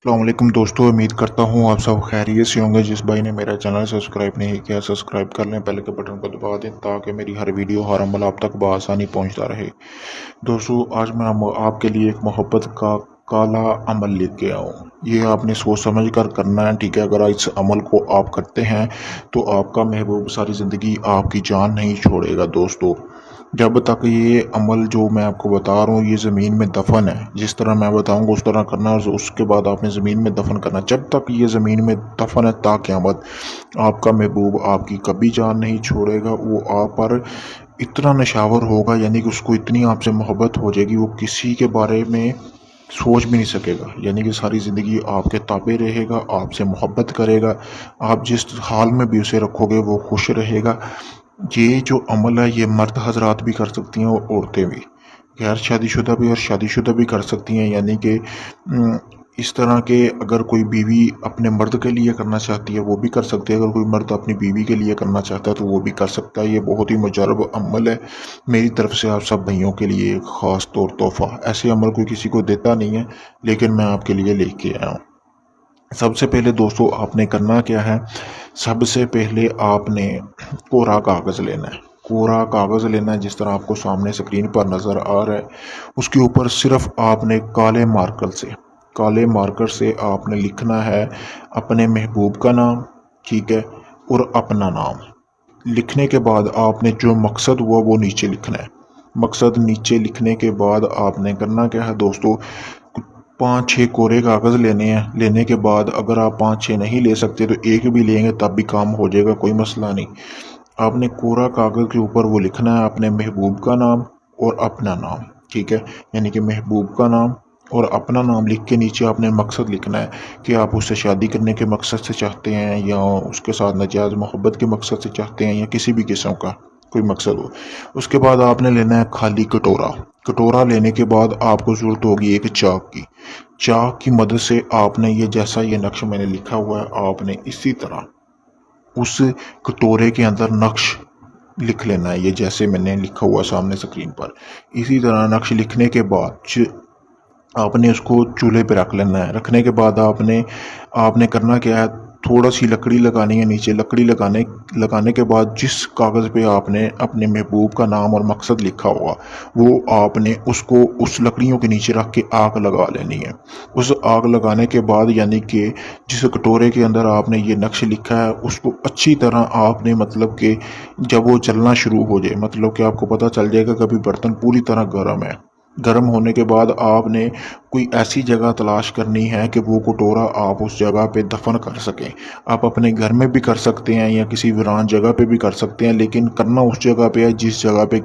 अस्सलाम वालेकुम दोस्तों, उम्मीद करता हूँ आप सब खैरियत से होंगे। जिस भाई ने मेरा चैनल सब्सक्राइब नहीं किया, सब्सक्राइब कर लें, बेल के बटन को दबा दें ताकि मेरी हर वीडियो हर अमल आप तक बआसानी पहुँचता रहे। दोस्तों, आज मैं आपके लिए एक मोहब्बत का काला अमल लेके आया हूँ। ये आपने सोच समझ कर करना है, ठीक है। अगर इस अमल को आप करते हैं तो आपका महबूब सारी ज़िंदगी आपकी जान नहीं छोड़ेगा। दोस्तों, जब तक ये अमल जो मैं आपको बता रहा हूँ ये ज़मीन में दफन है, जिस तरह मैं बताऊँगा उस तरह करना, और उसके बाद आपने ज़मीन में दफन करना। जब तक ये ज़मीन में दफन है ता क़यामत आपका महबूब आपकी कभी जान नहीं छोड़ेगा। वो आप पर इतना नशावर होगा, यानी कि उसको इतनी आपसे मोहब्बत हो जाएगी, वो किसी के बारे में सोच भी नहीं सकेगा। यानी कि सारी ज़िंदगी आपके ताबे रहेगा, आपसे मोहब्बत करेगा। आप जिस हाल में भी उसे रखोगे वो खुश रहेगा। ये जो अमल है ये मर्द हजरात भी कर सकती हैं और औरतें भी, गैर शादीशुदा भी और शादीशुदा भी कर सकती हैं। यानी कि इस तरह के अगर कोई बीवी अपने मर्द के लिए करना चाहती है वो भी कर सकती है, अगर कोई मर्द अपनी बीवी के लिए करना चाहता है तो वो भी कर सकता है। ये बहुत ही मुजरब अमल है मेरी तरफ से आप सब भाइयों के लिए एक ख़ास तौर तोहफ़ा। ऐसे अमल कोई किसी को देता नहीं है, लेकिन मैं आपके लिए लेके आया हूँ। सबसे पहले दोस्तों आपने करना क्या है, सबसे पहले आपने कोरा कागज़ लेना है। कोरा कागज़ लेना है जिस तरह आपको सामने स्क्रीन पर नज़र आ रहा है। उसके ऊपर सिर्फ आपने काले मार्कर से आपने लिखना है अपने महबूब का नाम, ठीक है, और अपना नाम। लिखने के बाद आपने जो मकसद हुआ वो नीचे लिखना है। मकसद नीचे लिखने के बाद आपने करना क्या है दोस्तों, 5-6 कोरे कागज़ लेने हैं। लेने के बाद अगर आप 5-6 नहीं ले सकते तो एक भी लेंगे तब भी काम हो जाएगा, कोई मसला नहीं। आपने कोरा कागज़ के ऊपर वो लिखना है अपने महबूब का नाम और अपना नाम, ठीक है। यानी कि महबूब का नाम और अपना नाम लिख के नीचे आपने मकसद लिखना है कि आप उससे शादी करने के मकसद से चाहते हैं, या उसके साथ नाजायज़ मोहब्बत के मकसद से चाहते हैं, या किसी भी किस्म का कोई मकसद हो। उसके बाद आपने लेना है खाली कटोरा। कटोरा लेने के बाद आपको ज़रूरत होगी एक चाक की मदद से आपने ये जैसा ये नक्श मैंने लिखा हुआ है आपने इसी तरह उस कटोरे के अंदर नक्श लिख लेना है। ये जैसे मैंने लिखा हुआ सामने स्क्रीन पर, इसी तरह नक्श लिखने के बाद आपने उसको चूल्हे पे रख लेना है। रखने के बाद आपने करना क्या है, थोड़ा सी लकड़ी लगानी है नीचे। लकड़ी लगाने के बाद जिस कागज़ पे आपने अपने महबूब का नाम और मकसद लिखा होगा वो आपने उसको उस लकड़ियों के नीचे रख के आग लगा लेनी है। उस आग लगाने के बाद यानी कि जिस कटोरे के अंदर आपने ये नक्श लिखा है उसको अच्छी तरह आपने, मतलब कि जब वो जलना शुरू हो जाए, मतलब कि आपको पता चल जाएगा कि अभी बर्तन पूरी तरह गर्म है। गर्म होने के बाद आपने कोई ऐसी जगह तलाश करनी है कि वो कटोरा आप उस जगह पे दफन कर सकें। आप अपने घर में भी कर सकते हैं या किसी वीरान जगह पे भी कर सकते हैं, लेकिन करना उस जगह पे है जिस जगह पे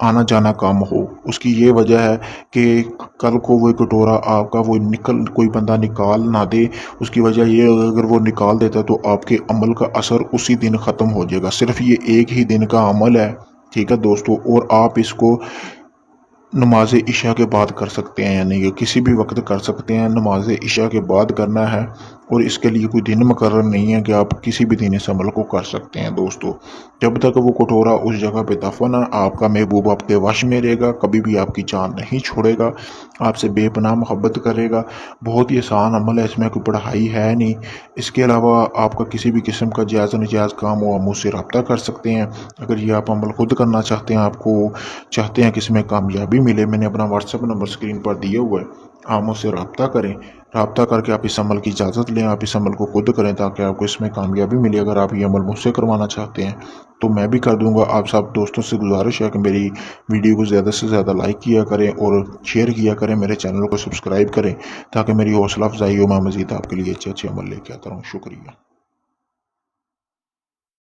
आना जाना काम हो। उसकी ये वजह है कि कल को वो कटोरा आपका कोई बंदा निकाल ना दे। उसकी वजह ये अगर वो निकाल देता तो आपके अमल का असर उसी दिन ख़त्म हो जाएगा। सिर्फ ये एक ही दिन का अमल है, ठीक है दोस्तों। और आप इसको नमाज इशा के बाद कर सकते हैं, यानी कि किसी भी वक्त कर सकते हैं। नमाज इशा के बाद करना है और इसके लिए कोई दिन मुकर्रर नहीं है कि आप किसी भी दिन इस अमल को कर सकते हैं दोस्तों। जब तक वो कटोरा उस जगह पे दफन है आपका महबूब आपके वश में रहेगा, कभी भी आपकी जान नहीं छोड़ेगा, आपसे बेपनाह मोहब्बत करेगा। बहुत ही आसान अमल है, इसमें कोई पढ़ाई है नहीं। इसके अलावा आपका किसी भी किस्म का जायज़ नजायज़ काम हो आप मुझसे रब्ता कर सकते हैं। अगर ये आप अमल खुद करना चाहते हैं, आपको चाहते हैं कि इसमें कामयाबी मिले, मैंने अपना व्हाट्सएप नंबर स्क्रीन पर दिया हुआ है, आप मुझसे रब्ता करें। रब्ता करके आप इस अमल की इजाज़त लें, आप इस अमल को खुद करें ताकि आपको इसमें कामयाबी मिले। अगर आप ये अमल मुझसे करवाना चाहते हैं तो मैं भी कर दूंगा। आप सब दोस्तों से गुजारिश है कि मेरी वीडियो को ज़्यादा से ज़्यादा लाइक किया करें और शेयर किया करें, मेरे चैनल को सब्सक्राइब करें ताकि मेरी हौसला अफजाई हो, मैं मज़ीद आपके लिए अच्छे अच्छे अमल लेके आता रहूँ। शुक्रिया।